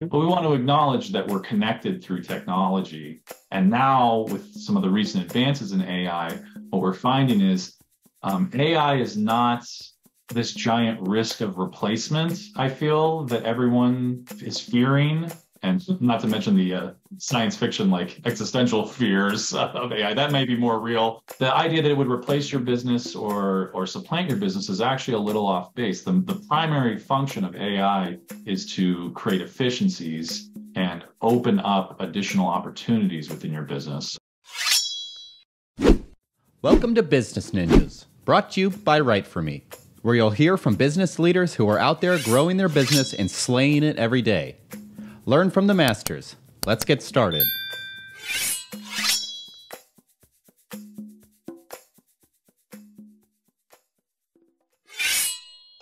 But we want to acknowledge that we're connected through technology. And now, with some of the recent advances in AI, what we're finding is AI is not this giant risk of replacement, I feel, that everyone is fearing. And not to mention the science fiction like existential fears of AI. That may be more real. The idea that it would replace your business or supplant your business is actually a little off base. The primary function of AI is to create efficiencies and open up additional opportunities within your business. Welcome to Business Ninjas, brought to you by WriteForMe, where you'll hear from business leaders who are out there growing their business and slaying it every day. Learn from the masters. Let's get started.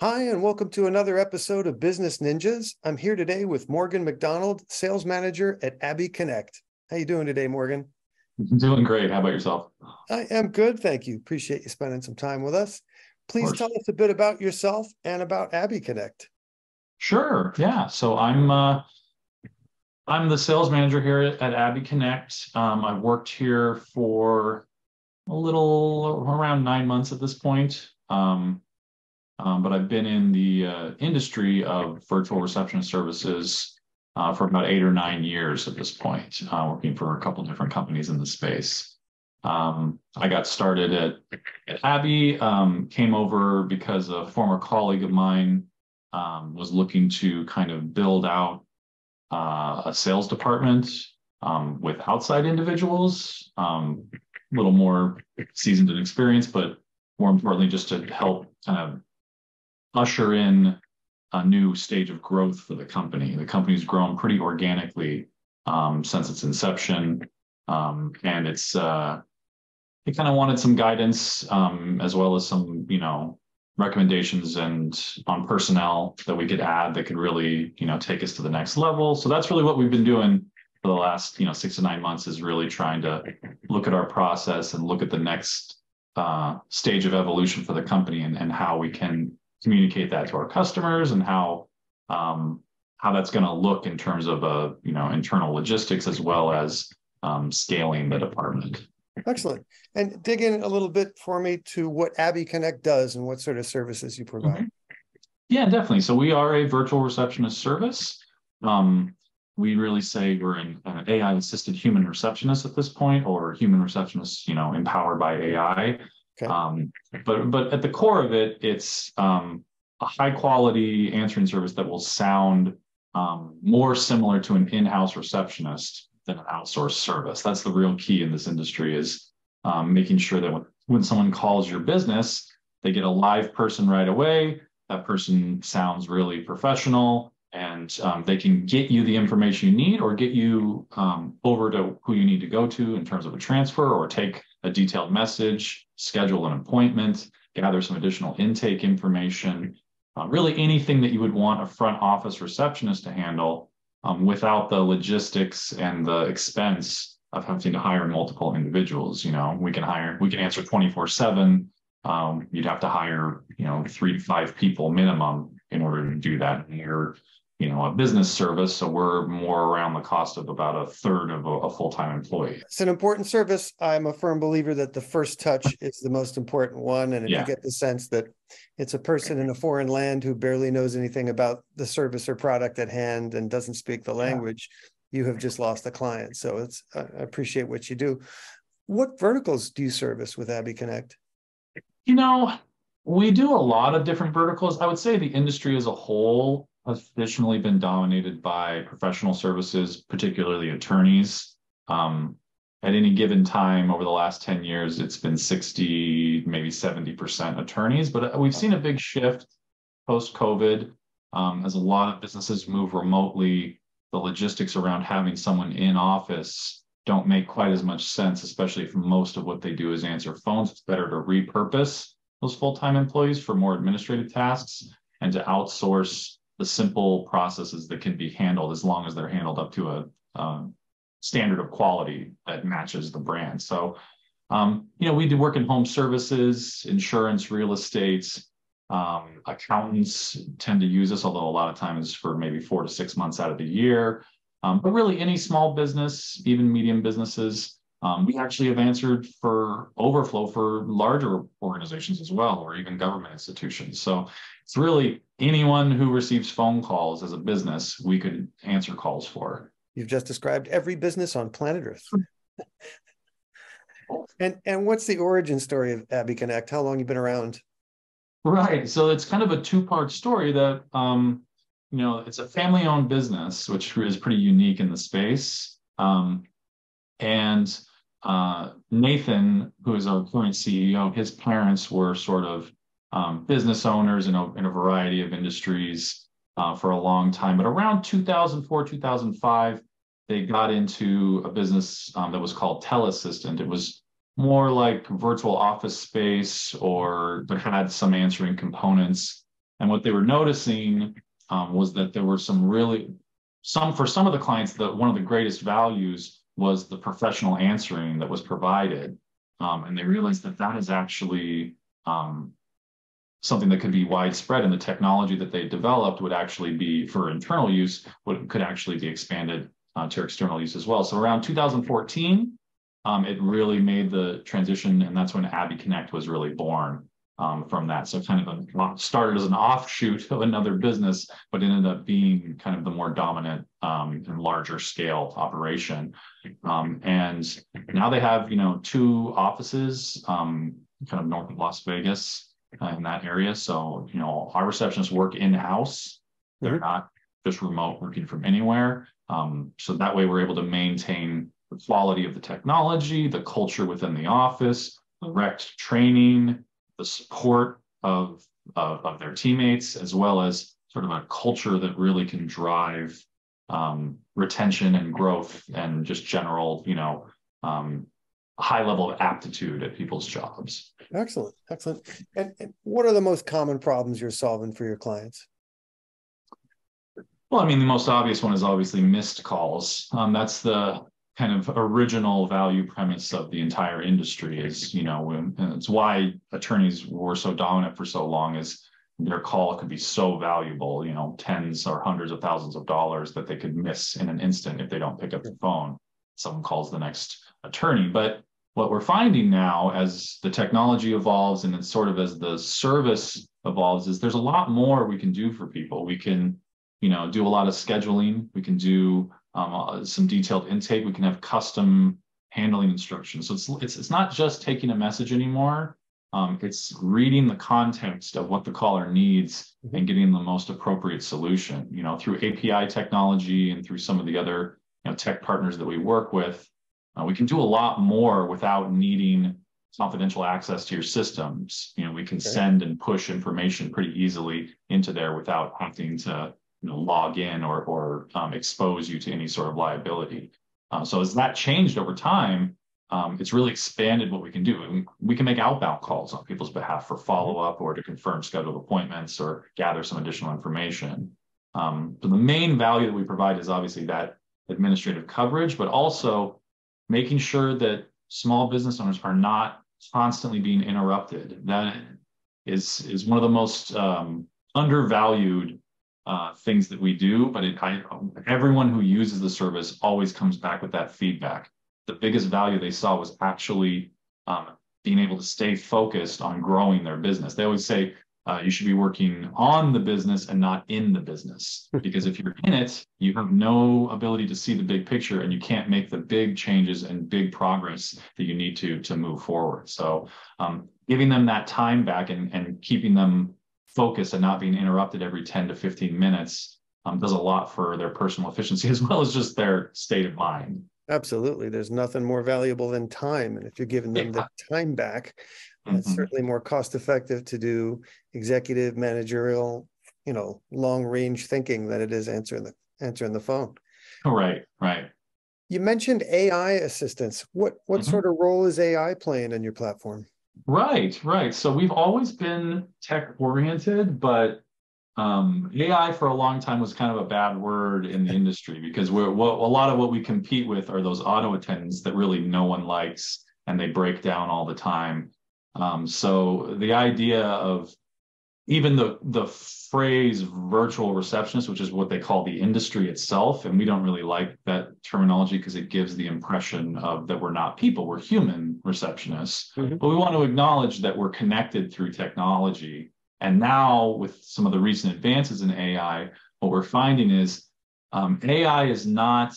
Hi, and welcome to another episode of Business Ninjas. I'm here today with Morgan McDonald, Sales Manager at Abby Connect. How you doing today, Morgan? Doing great. How about yourself? I am good, thank you. Appreciate you spending some time with us. Please tell us a bit about yourself and about Abby Connect. Sure. Yeah. So I'm the sales manager here at Abby Connect. I've worked here for a little around 9 months at this point. But I've been in the industry of virtual receptionist services for about 8 or 9 years at this point, working for a couple of different companies in the space. I got started at Abby, came over because a former colleague of mine was looking to kind of build out a sales department with outside individuals, a little more seasoned and experienced, but more importantly, just to help kind of usher in a new stage of growth for the company. The company's grown pretty organically since its inception, and it kind of wanted some guidance as well as some, recommendations and on personnel that we could add that could really, take us to the next level. So that's really what we've been doing for the last, 6 to 9 months, is really trying to look at our process and look at the next stage of evolution for the company and how we can communicate that to our customers and how that's going to look in terms of internal logistics as well as scaling the department. Excellent. And dig in a little bit for me to what Abby Connect does and what sort of services you provide. Mm-hmm. Yeah, definitely. So we are a virtual receptionist service. We really say we're an AI-assisted human receptionist at this point, or human receptionists, empowered by AI. Okay. But at the core of it, it's a high-quality answering service that will sound more similar to an in-house receptionist than an outsourced service. That's the real key in this industry, is making sure that when someone calls your business, they get a live person right away. That person sounds really professional, and they can get you the information you need or get you over to who you need to go to in terms of a transfer, or take a detailed message, schedule an appointment, gather some additional intake information, really anything that you would want a front office receptionist to handle without the logistics and the expense of having to hire multiple individuals. We can answer 24/7. You'd have to hire, 3 to 5 people minimum in order to do that. And you're, a business service, so we're more around the cost of about a third of a full-time employee. It's an important service. I'm a firm believer that the first touch is the most important one. And if you get the sense that it's a person in a foreign land who barely knows anything about the service or product at hand and doesn't speak the language, you have just lost a client. So I appreciate what you do. What verticals do you service with Abby Connect? We do a lot of different verticals. I would say the industry as a whole has traditionally been dominated by professional services, particularly attorneys. At any given time over the last 10 years, it's been 60, maybe 70% attorneys. But we've seen a big shift post-COVID as a lot of businesses move remotely. The logistics around having someone in office don't make quite as much sense, especially if most of what they do is answer phones. It's better to repurpose those full-time employees for more administrative tasks and to outsource the simple processes that can be handled, as long as they're handled up to a standard of quality that matches the brand. So, we do work in home services, insurance, real estate, Accountants tend to use this, although a lot of times for maybe 4 to 6 months out of the year. But really, any small business, even medium businesses, we actually have answered for overflow for larger organizations as well, or even government institutions. So it's really anyone who receives phone calls as a business, we could answer calls for. You've just described every business on planet Earth. And what's the origin story of Abby Connect? How long you been around? Right. So it's kind of a two-part story that, it's a family-owned business, which is pretty unique in the space. And Nathan, who is our current CEO, his parents were sort of business owners in a variety of industries for a long time. But around 2004, 2005, they got into a business that was called Teleassistant. It was more like virtual office space, but had some answering components. And what they were noticing was that there were for some of the clients, that one of the greatest values was the professional answering that was provided. And they realized that is actually something that could be widespread, and the technology that they developed would actually be for internal use, could actually be expanded to external use as well. So around 2014, it really made the transition, and that's when Abby Connect was really born from that. So kind of started as an offshoot of another business, but ended up being kind of the more dominant and larger scale operation. And now they have, 2 offices kind of north of Las Vegas in that area. So, our receptionists work in-house. They're not just remote working from anywhere. So that way we're able to maintain the quality of the technology, the culture within the office, direct training, the support of their teammates, as well as sort of a culture that really can drive retention and growth and just general, high level of aptitude at people's jobs. Excellent. And what are the most common problems you're solving for your clients? Well, the most obvious one is obviously missed calls. That's the kind of original value premise of the entire industry. Is, and it's why attorneys were so dominant for so long, is their call could be so valuable, tens or hundreds of thousands of dollars that they could miss in an instant if they don't pick up the phone. Someone calls the next attorney. But what we're finding now, as the technology evolves and it's sort of as the service evolves, is there's a lot more we can do for people. We can, do a lot of scheduling. We can do some detailed intake. We can have custom handling instructions. So it's not just taking a message anymore. It's reading the context of what the caller needs and getting the most appropriate solution. Through API technology and through some of the other tech partners that we work with, we can do a lot more without needing confidential access to your systems. We can send and push information pretty easily into there without having to log in or expose you to any sort of liability. So as that changed over time, it's really expanded what we can do. We can make outbound calls on people's behalf for follow-up or to confirm scheduled appointments or gather some additional information. So the main value that we provide is obviously that administrative coverage, but also making sure that small business owners are not constantly being interrupted. That is one of the most undervalued things that we do, but everyone who uses the service always comes back with that feedback. The biggest value they saw was actually being able to stay focused on growing their business. They always say you should be working on the business and not in the business, because if you're in it, you have no ability to see the big picture and you can't make the big changes and big progress that you need to move forward. So giving them that time back and keeping them focused and not being interrupted every 10 to 15 minutes does a lot for their personal efficiency as well as just their state of mind. Absolutely. There's nothing more valuable than time. And if you're giving them the time back, it's certainly more cost effective to do executive, managerial, long range thinking than it is answering the phone. Right. You mentioned AI assistance. What sort of role is AI playing in your platform? Right. So we've always been tech oriented, but AI for a long time was kind of a bad word in the industry, because a lot of what we compete with are those auto attendants that really no one likes and they break down all the time. So the idea of even the phrase virtual receptionist, which is what they call the industry itself, and we don't really like that terminology because it gives the impression of that we're not people, we're human receptionists. But we want to acknowledge that we're connected through technology. And now with some of the recent advances in AI, what we're finding is AI is not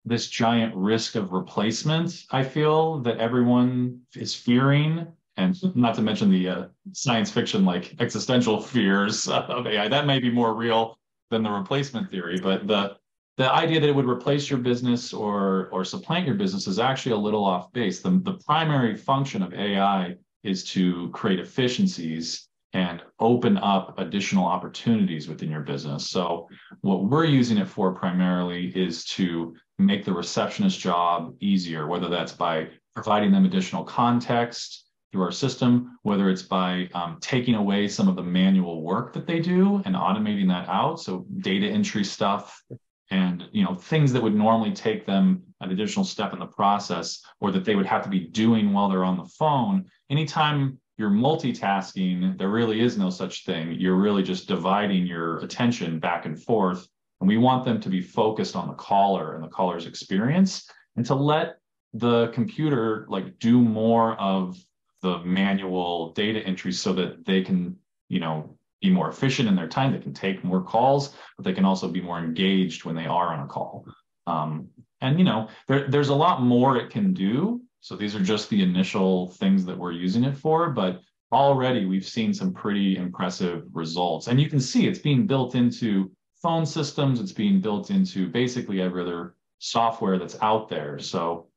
this giant risk of replacement, I feel, that everyone is fearing. And not to mention the science fiction, like existential fears of AI. That may be more real than the replacement theory, but the idea that it would replace your business or supplant your business is actually a little off base. The primary function of AI is to create efficiencies and open up additional opportunities within your business. So what we're using it for primarily is to make the receptionist job easier, whether that's by providing them additional context through our system, whether it's by taking away some of the manual work that they do and automating that out. So data entry stuff and things that would normally take them an additional step in the process, or that they would have to be doing while they're on the phone. Anytime you're multitasking, there really is no such thing. You're really just dividing your attention back and forth. And we want them to be focused on the caller and the caller's experience, and to let the computer do more of the manual data entry so that they can, be more efficient in their time. They can take more calls, but they can also be more engaged when they are on a call. There's a lot more it can do. So these are just the initial things that we're using it for, but already we've seen some pretty impressive results. And you can see it's being built into phone systems. It's being built into basically every other software that's out there. So,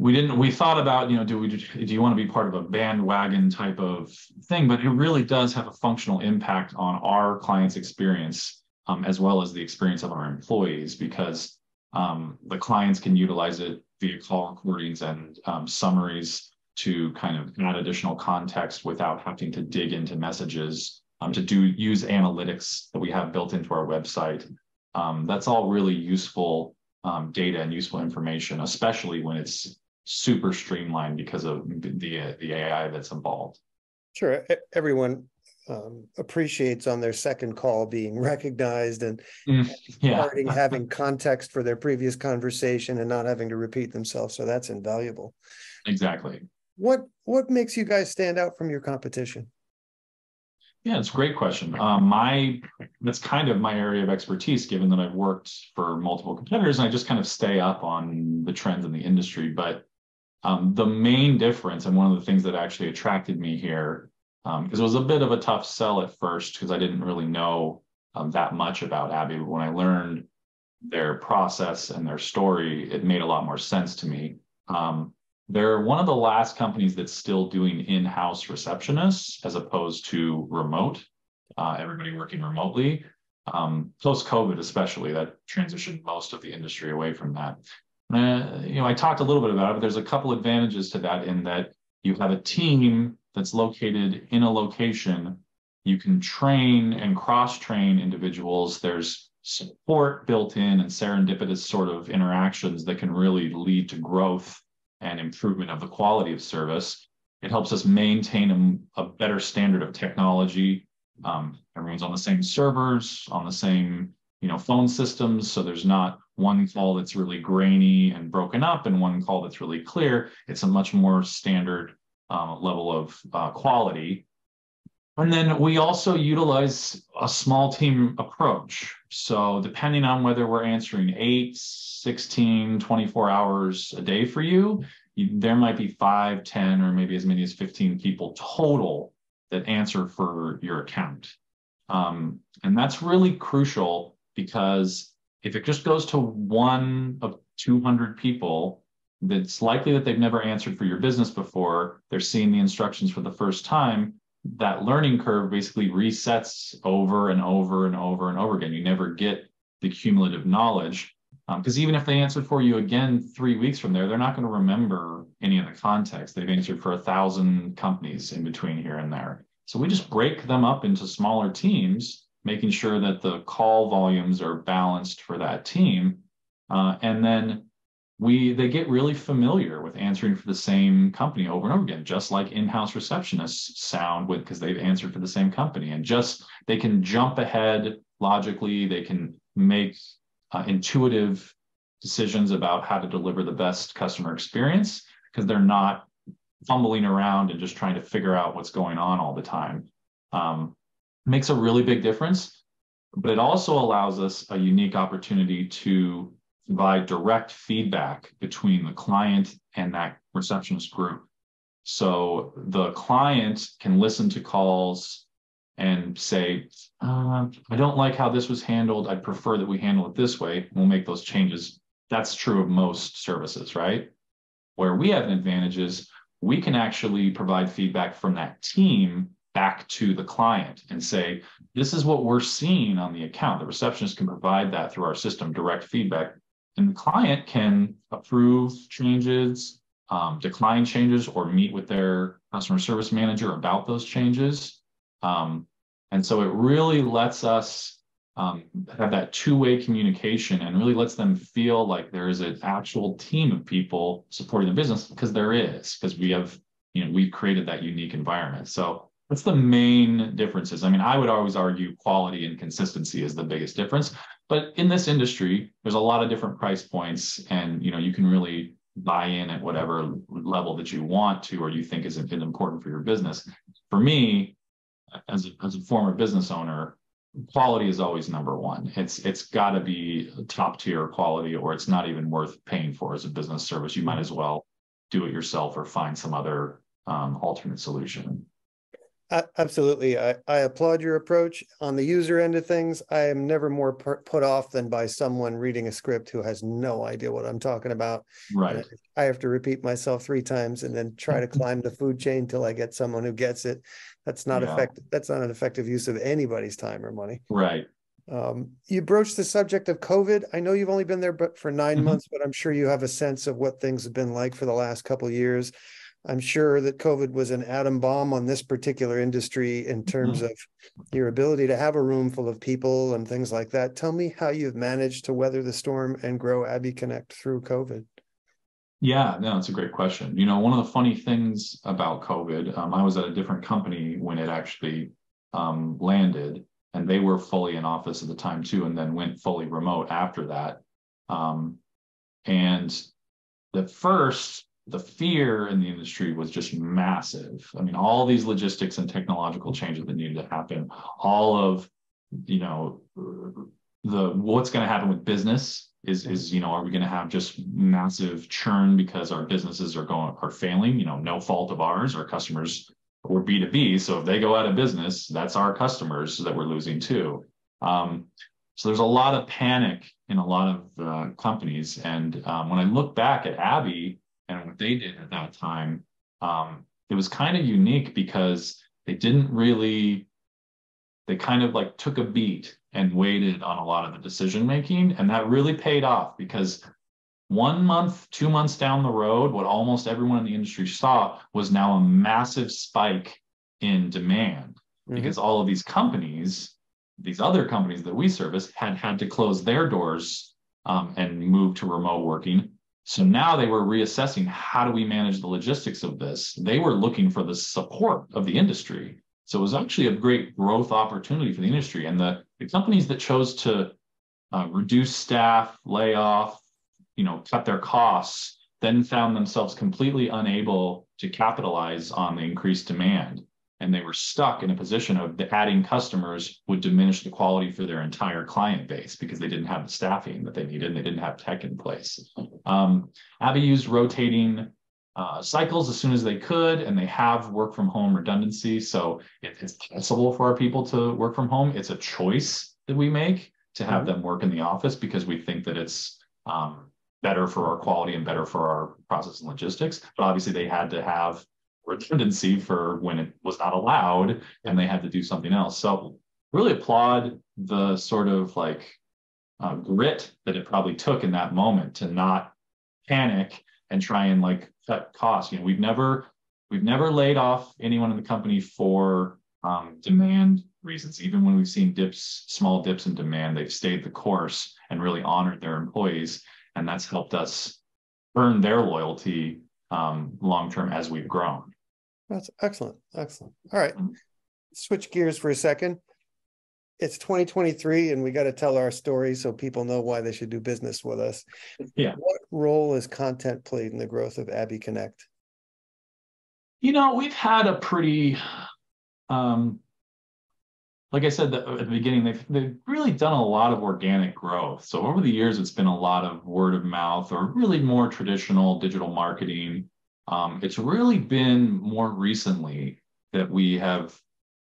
we thought about, do you want to be part of a bandwagon type of thing? But it really does have a functional impact on our clients' experience, as well as the experience of our employees, because the clients can utilize it via call recordings and summaries to kind of add additional context without having to dig into messages, use analytics that we have built into our website. That's all really useful data and useful information, especially when it's super streamlined because of the AI that's involved. Sure. Everyone appreciates on their second call being recognized and having context for their previous conversation and not having to repeat themselves. So that's invaluable. Exactly. What makes you guys stand out from your competition? Yeah, it's a great question. That's kind of my area of expertise, given that I've worked for multiple competitors, and I just kind of stay up on the trends in the industry. But the main difference, and one of the things that actually attracted me here, because it was a bit of a tough sell at first, because I didn't really know that much about Abby. But when I learned their process and their story, it made a lot more sense to me. They're one of the last companies that's still doing in-house receptionists as opposed to remote, everybody working remotely. Post-COVID especially, that transitioned most of the industry away from that. I talked a little bit about it, but there's a couple advantages to that, in that you have a team that's located in a location. You can train and cross-train individuals. There's support built in and serendipitous sort of interactions that can really lead to growth and improvement of the quality of service. It helps us maintain a better standard of technology. Everyone's on the same servers, on the same phone systems, so there's not one call that's really grainy and broken up and one call that's really clear. It's a much more standard level of quality. And then we also utilize a small team approach. So depending on whether we're answering 8, 16, 24 hours a day for you, there might be 5, 10, or maybe as many as 15 people total that answer for your account. And that's really crucial, because if it just goes to one of 200 people, that's likely that they've never answered for your business before. They're seeing the instructions for the first time. That learning curve basically resets over and over and over and over again. You never get the cumulative knowledge, because even if they answered for you again 3 weeks from there, they're not going to remember any of the context. They've answered for 1,000 companies in between here and there. So we just break them up into smaller teams, making sure that the call volumes are balanced for that team. And then they get really familiar with answering for the same company over and over again, just like in-house receptionists sound with, because they've answered for the same company, and just they can jump ahead logically. They can make intuitive decisions about how to deliver the best customer experience because they're not fumbling around and just trying to figure out what's going on all the time. Makes a really big difference, but it also allows us a unique opportunity to provide direct feedback between the client and that receptionist group. So the client can listen to calls and say, I don't like how this was handled. I'd prefer that we handle it this way. We'll make those changes. That's true of most services, right? Where we have an advantage is we can actually provide feedback from that team back to the client and say, this is what we're seeing on the account. The receptionist can provide that through our system, direct feedback. And the client can approve changes, decline changes, or meet with their customer service manager about those changes. And so it really lets us have that two-way communication and really lets them feel like there is an actual team of people supporting the business, because there is, because we have, we've created that unique environment. So that's the main differences. I mean, I would always argue quality and consistency is the biggest difference. But in this industry, there's a lot of different price points, and you can really buy in at whatever level that you want to, or you think is important for your business. For me, as a former business owner, quality is always number one. It's got to be top tier quality, or it's not even worth paying for as a business service. You might as well do it yourself or find some other alternate solution. Absolutely. I applaud your approach. On the user end of things, I am never more put off than by someone reading a script who has no idea what I'm talking about. Right. I have to repeat myself 3 times and then try to climb the food chain till I get someone who gets it. That's not effective. That's not an effective use of anybody's time or money. Right. You broached the subject of COVID. I know you've only been there for 9 months, but I'm sure you have a sense of what things have been like for the last couple of years. I'm sure that COVID was an atom bomb on this particular industry in terms of your ability to have a room full of people and things like that. Tell me how you've managed to weather the storm and grow Abby Connect through COVID. Yeah, no, it's a great question. One of the funny things about COVID, I was at a different company when it actually landed, and they were fully in office at the time too, and then went fully remote after that. And at first, the fear in the industry was just massive. I mean, all these logistics and technological changes that needed to happen, all of, what's going to happen with business is, are we going to have just massive churn because our businesses are failing, no fault of ours. Our customers, we're B2B. So if they go out of business, that's our customers that we're losing too. So there's a lot of panic in a lot of companies. And when I look back at Abby and what they did at that time, it was kind of unique because they kind of like took a beat and waited on a lot of the decision making. And that really paid off, because 1 month, 2 months down the road, what almost everyone in the industry saw was now a massive spike in demand, because all of these companies, these other companies that we service, had to close their doors and move to remote working. So now they were reassessing, how do we manage the logistics of this? They were looking for the support of the industry. So it was actually a great growth opportunity for the industry. And the companies that chose to reduce staff, lay off, cut their costs, then found themselves completely unable to capitalize on the increased demand. And they were stuck in a position of adding customers would diminish the quality for their entire client base, because they didn't have the staffing that they needed and they didn't have tech in place. Abby used rotating cycles as soon as they could, and they have work from home redundancy. So it's possible for our people to work from home. It's a choice that we make to have them work in the office, because we think that it's better for our quality and better for our process and logistics. But obviously they had to have redundancy for when it was not allowed and they had to do something else. So really applaud the sort of grit that it probably took in that moment to not panic and try and cut costs. We've never laid off anyone in the company for demand reasons. Even when we've seen small dips in demand, they've stayed the course and really honored their employees. And that's helped us earned their loyalty long term as we've grown. That's excellent. Excellent. All right. Switch gears for a second. It's 2023 and we got to tell our story so people know why they should do business with us. Yeah. What role has content played in the growth of Abby Connect? We've had a pretty, like I said at the beginning, they've really done a lot of organic growth. So over the years, it's been a lot of word of mouth or really more traditional digital marketing. It's really been more recently that we have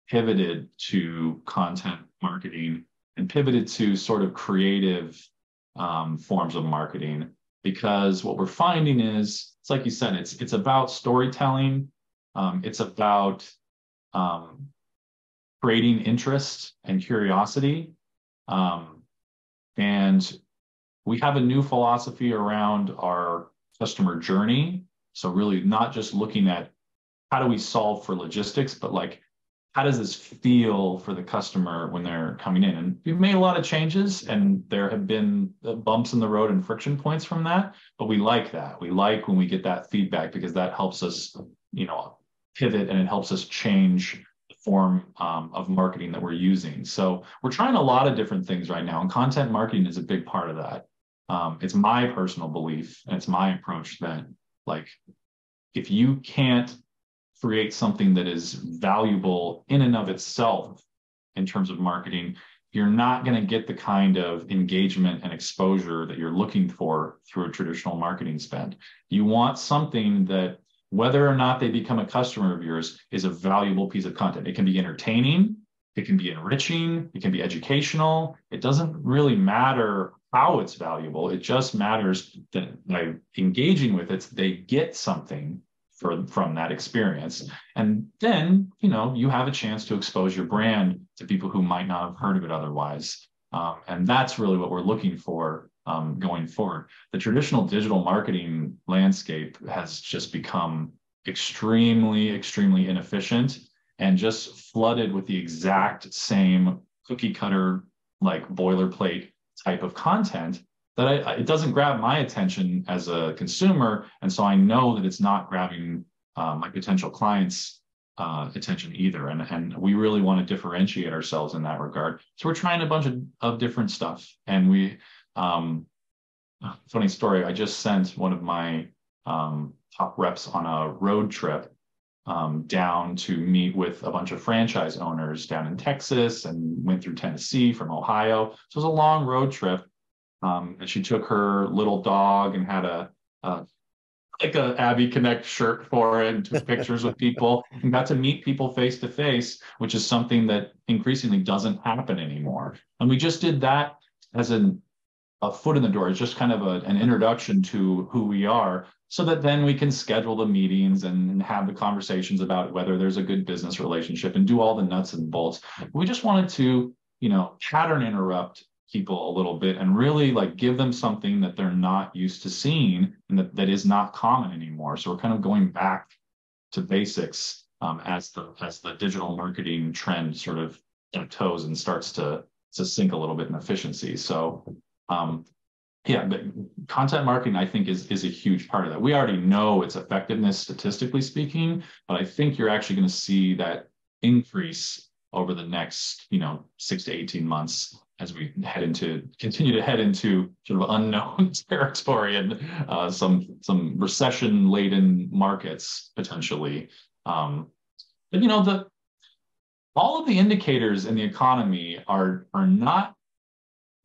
pivoted to content marketing and pivoted to sort of creative forms of marketing, because what we're finding is, it's like you said, it's about storytelling. It's about creating interest and curiosity. And we have a new philosophy around our customer journey. So really not just looking at how do we solve for logistics, but like, how does this feel for the customer when they're coming in? And we've made a lot of changes and there have been bumps in the road and friction points from that, but we like that. We like when we get that feedback because that helps us, pivot, and it helps us change the form of marketing that we're using. So we're trying a lot of different things right now, and content marketing is a big part of that. It's my personal belief and it's my approach that, like, if you can't create something that is valuable in and of itself in terms of marketing, you're not going to get the kind of engagement and exposure that you're looking for through a traditional marketing spend. You want something that, whether or not they become a customer of yours, is a valuable piece of content. It can be entertaining, it can be enriching, it can be educational. It doesn't really matter how it's valuable. It just matters that by engaging with it, they get something from that experience. And then, you have a chance to expose your brand to people who might not have heard of it otherwise. And that's really what we're looking for going forward. The traditional digital marketing landscape has just become extremely, extremely inefficient and just flooded with the exact same cookie cutter, like boilerplate type of content that it doesn't grab my attention as a consumer. And so I know that it's not grabbing my potential clients' attention either. And we really want to differentiate ourselves in that regard. So we're trying a bunch of different stuff. And funny story, I just sent one of my top reps on a road trip down to meet with a bunch of franchise owners down in Texas, and went through Tennessee from Ohio. So it was a long road trip. And she took her little dog and had a Abby Connect shirt for it, and took pictures with people and got to meet people face to face, which is something that increasingly doesn't happen anymore. And we just did that as a foot in the door. It's just kind of an introduction to who we are, so that then we can schedule the meetings and have the conversations about whether there's a good business relationship and do all the nuts and bolts. We just wanted to, pattern interrupt people a little bit and really give them something that they're not used to seeing and that is not common anymore. So we're kind of going back to basics as the digital marketing trend sort of plateaus and starts to sink a little bit in efficiency. So but content marketing, I think, is a huge part of that. We already know its effectiveness statistically speaking, but I think you're actually going to see that increase over the next 6 to 18 months as we continue to head into sort of unknown territory and some recession-laden markets potentially. But all of the indicators in the economy are not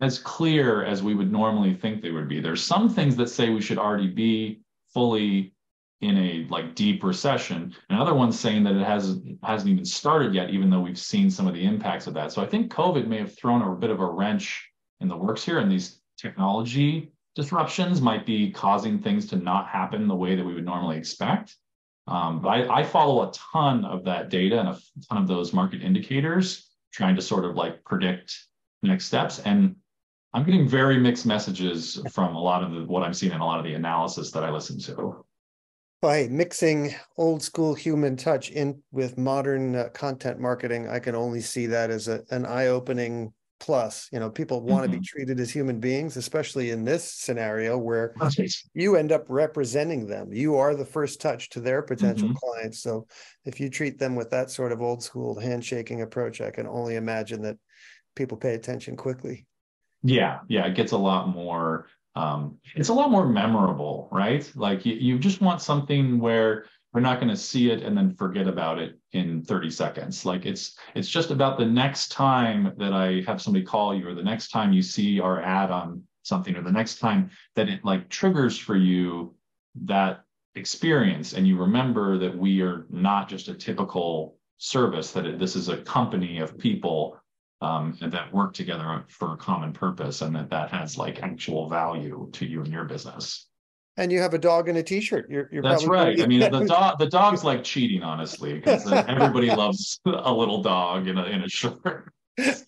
as clear as we would normally think they would be. There's some things that say we should already be fully in a deep recession, and other ones saying that it hasn't even started yet, even though we've seen some of the impacts of that. So I think COVID may have thrown a bit of a wrench in the works here, and these technology disruptions might be causing things to not happen the way that we would normally expect. But I follow a ton of that data and a ton of those market indicators, trying to sort of predict next steps. And I'm getting very mixed messages from a lot of what I'm seeing in a lot of the analysis that I listen to. By mixing old school human touch in with modern content marketing, I can only see that as an eye-opening plus. People want to be treated as human beings, especially in this scenario where you end up representing them. You are the first touch to their potential clients. So if you treat them with that sort of old school handshaking approach, I can only imagine that people pay attention quickly. Yeah, it gets a lot more, it's a lot more memorable, right? Like you just want something where we're not going to see it and then forget about it in 30 seconds. Like it's just about the next time that I have somebody call you, or the next time you see our ad on something, or the next time that it like triggers for you that experience, and you remember that we are not just a typical service, that this is a company of people and that work together for a common purpose, and that has like actual value to you and your business. And you have a dog in a t-shirt. You're That's probably right. I mean, the dog's like cheating, honestly, because everybody loves a little dog in a shirt.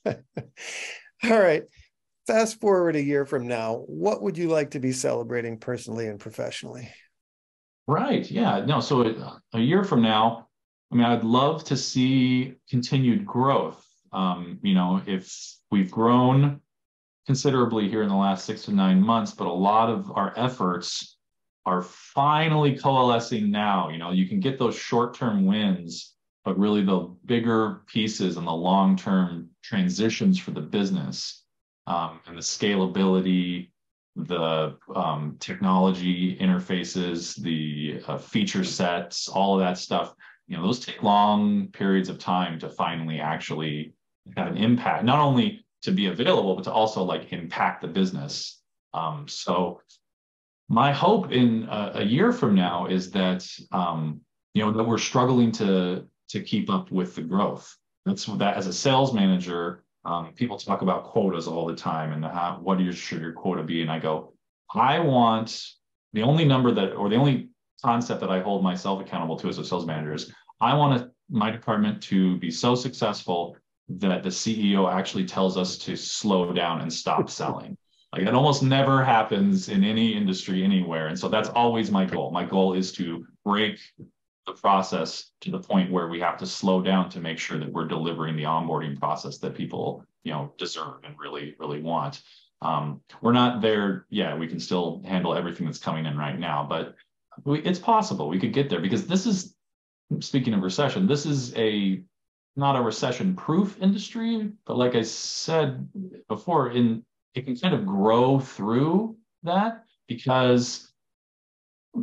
All right. Fast forward a year from now, what would you like to be celebrating personally and professionally? Right. Yeah. No. So a year from now, I mean, I'd love to see continued growth. If we've grown considerably here in the last 6 to 9 months, but a lot of our efforts are finally coalescing now. You can get those short-term wins, but really the bigger pieces and the long-term transitions for the business, and the scalability, the technology interfaces, the feature sets, all of that stuff, those take long periods of time to finally actually have an impact, not only to be available, but to also like impact the business. So my hope in a year from now is that, that we're struggling to keep up with the growth. That's that as a sales manager, people talk about quotas all the time and what should your quota be? And I go, I want the only number or the only concept that I hold myself accountable to as a sales manager is I want my department to be so successful that the CEO actually tells us to slow down and stop selling. Like it almost never happens in any industry anywhere. And so that's always my goal. My goal is to break the process to the point where we have to slow down to make sure that we're delivering the onboarding process that people, deserve and really, really want. We're not there yet. We can still handle everything that's coming in right now, but it's possible we could get there, because this is, speaking of recession, this is not a recession-proof industry, but like I said before, it can kind of grow through that because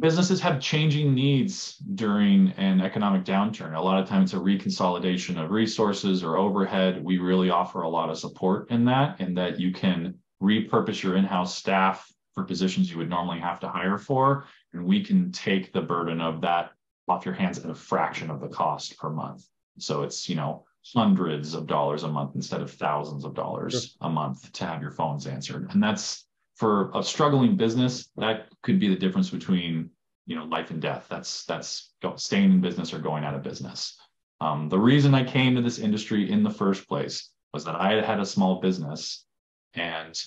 businesses have changing needs during an economic downturn. A lot of times it's a reconsolidation of resources or overhead. We really offer a lot of support in that you can repurpose your in-house staff for positions you would normally have to hire for, and we can take the burden of that off your hands at a fraction of the cost per month. So it's, hundreds of dollars a month instead of thousands of dollars a month to have your phones answered. And that's, for a struggling business, that could be the difference between, life and death. That's staying in business or going out of business. The reason I came to this industry in the first place was that I had a small business, and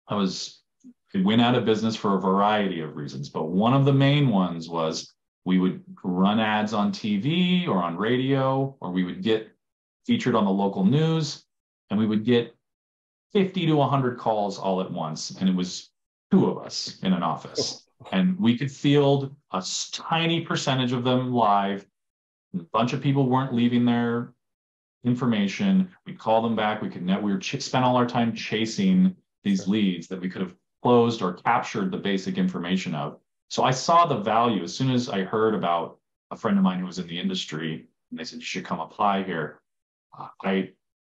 it went out of business for a variety of reasons. But one of the main ones was we would run ads on TV or on radio, or we would get featured on the local news, and we would get 50 to 100 calls all at once. And it was 2 of us in an office, and we could field a tiny percentage of them live. A bunch of people weren't leaving their information. We'd call them back. We spent all our time chasing these leads that we could have closed or captured the basic information of. So I saw the value as soon as I heard about a friend of mine who was in the industry, and they said, you should come apply here.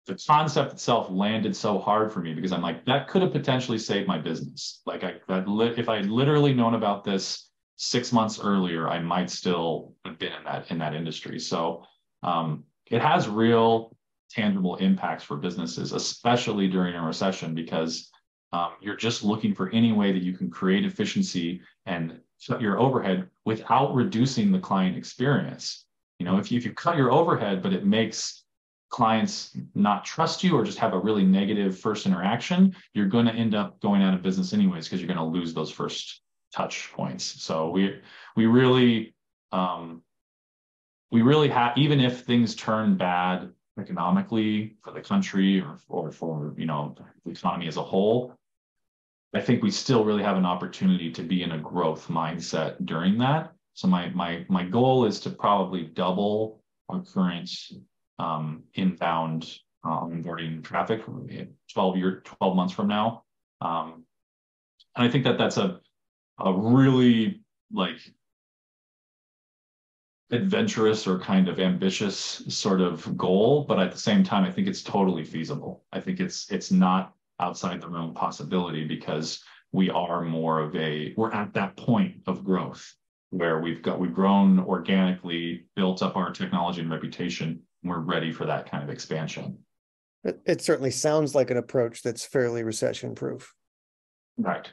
The concept itself landed so hard for me, because I'm like, that could have potentially saved my business. Like if I had literally known about this 6 months earlier, I might still have been in that industry. So it has real tangible impacts for businesses, especially during a recession, because you're just looking for any way that you can create efficiency and cut your overhead without reducing the client experience. If you cut your overhead, but it makes clients not trust you or just have a really negative first interaction, you're going to end up going out of business anyways, because you're going to lose those first touch points. So we really have, even if things turn bad economically for the country or for, the economy as a whole, I think we still really have an opportunity to be in a growth mindset during that. So my goal is to probably double our current inbound onboarding traffic 12 months from now. And I think that that's a really like adventurous or kind of ambitious sort of goal, but at the same time, I think it's totally feasible. I think it's not outside the realm of possibility because we're at that point of growth where we've grown organically, built up our technology and reputation, and we're ready for that kind of expansion. It certainly sounds like an approach that's fairly recession proof. Right.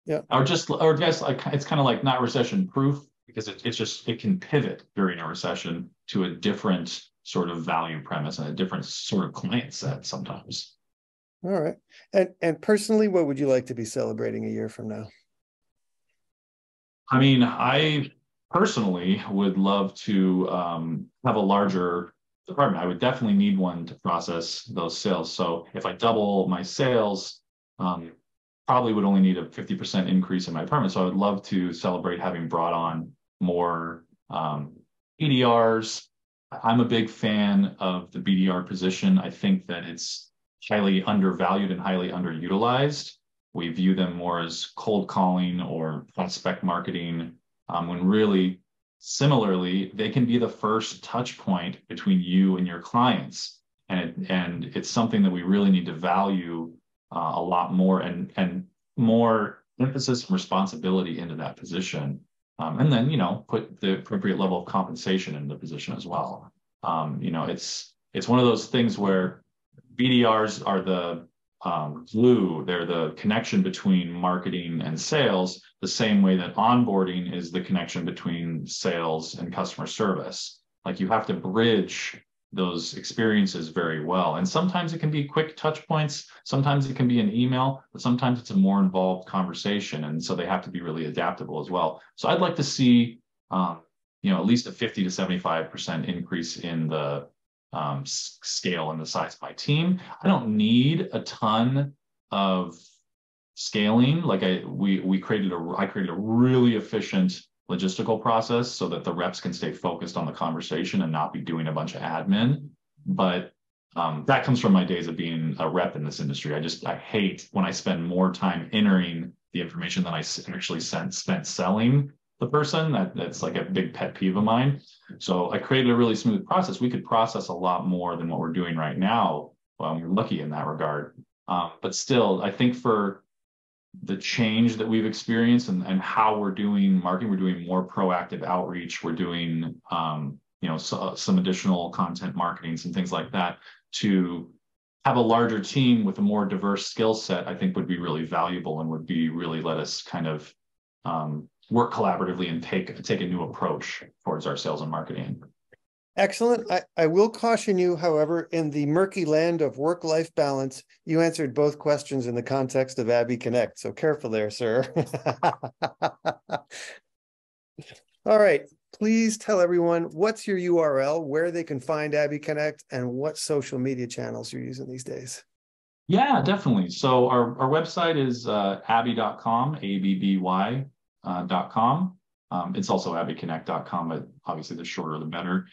Yeah. Or just like it's kind of like not recession proof because it can pivot during a recession to a different sort of value premise and a different sort of client set sometimes. All right. And personally, what would you like to be celebrating a year from now? I mean, I personally would love to have a larger department. I would definitely need one to process those sales. So if I double my sales, probably would only need a 50% increase in my department. So I would love to celebrate having brought on more BDRs. I'm a big fan of the BDR position. I think that it's highly undervalued and highly underutilized. We view them more as cold calling or prospect marketing, when really, similarly, they can be the first touch point between you and your clients. And it's something that we really need to value a lot more and more emphasis and responsibility into that position. And then, put the appropriate level of compensation in the position as well. It's one of those things where BDRs are the glue. They're the connection between marketing and sales, the same way that onboarding is the connection between sales and customer service. Like you have to bridge those experiences very well. And sometimes it can be quick touch points. Sometimes it can be an email, but sometimes it's a more involved conversation. And so they have to be really adaptable as well. So I'd like to see, at least a 50 to 75% increase in the scale and the size of my team. I don't need a ton of scaling. Like I created a really efficient logistical process so that the reps can stay focused on the conversation and not be doing a bunch of admin. But that comes from my days of being a rep in this industry. I hate when I spend more time entering the information than I actually spent selling the person. That's like a big pet peeve of mine. So I created a really smooth process. We could process a lot more than what we're doing right now. We're lucky in that regard. But still, I think for the change that we've experienced and how we're doing marketing, we're doing more proactive outreach. We're doing, some additional content marketing, some things like that to have a larger team with a more diverse skill set, I think would be really valuable and would be really let us kind of work collaboratively and take a new approach towards our sales and marketing. Excellent. I will caution you, however, in the murky land of work-life balance, you answered both questions in the context of Abby Connect. So careful there, sir. All right. Please tell everyone what's your URL, where they can find Abby Connect, and what social media channels you're using these days. Yeah, definitely. So our website is abby.com, abby.com. It's also abbyconnect.com, but obviously the shorter the better.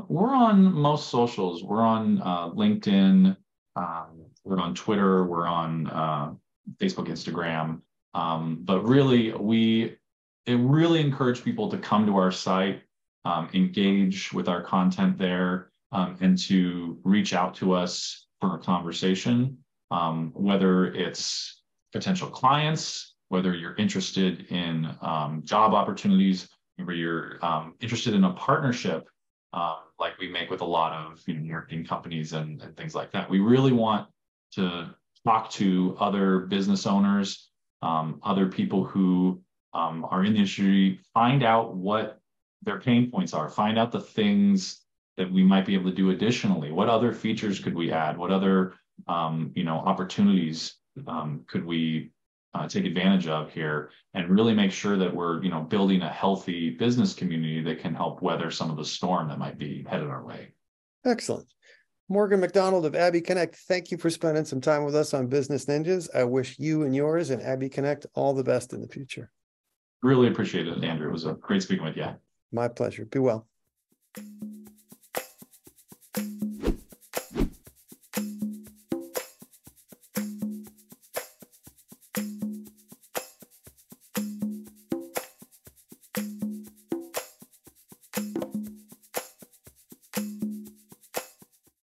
We're on most socials. We're on LinkedIn. We're on Twitter. We're on Facebook, Instagram. But really, we really encourage people to come to our site, engage with our content there, and to reach out to us for a conversation, whether it's potential clients, whether you're interested in job opportunities, whether you're interested in a partnership, like we make with a lot of marketing companies and things like that. We really want to talk to other business owners, other people who are in the industry, find out what their pain points are, find out the things that we might be able to do additionally. What other features could we add? What other opportunities could we take advantage of here, and really make sure that we're building a healthy business community that can help weather some of the storm that might be headed our way. Excellent. Morgan McDonald of Abby Connect, thank you for spending some time with us on Business Ninjas. I wish you and yours and Abby Connect all the best in the future. Really appreciate it, Andrew. It was a great speaking with you. My pleasure. Be well.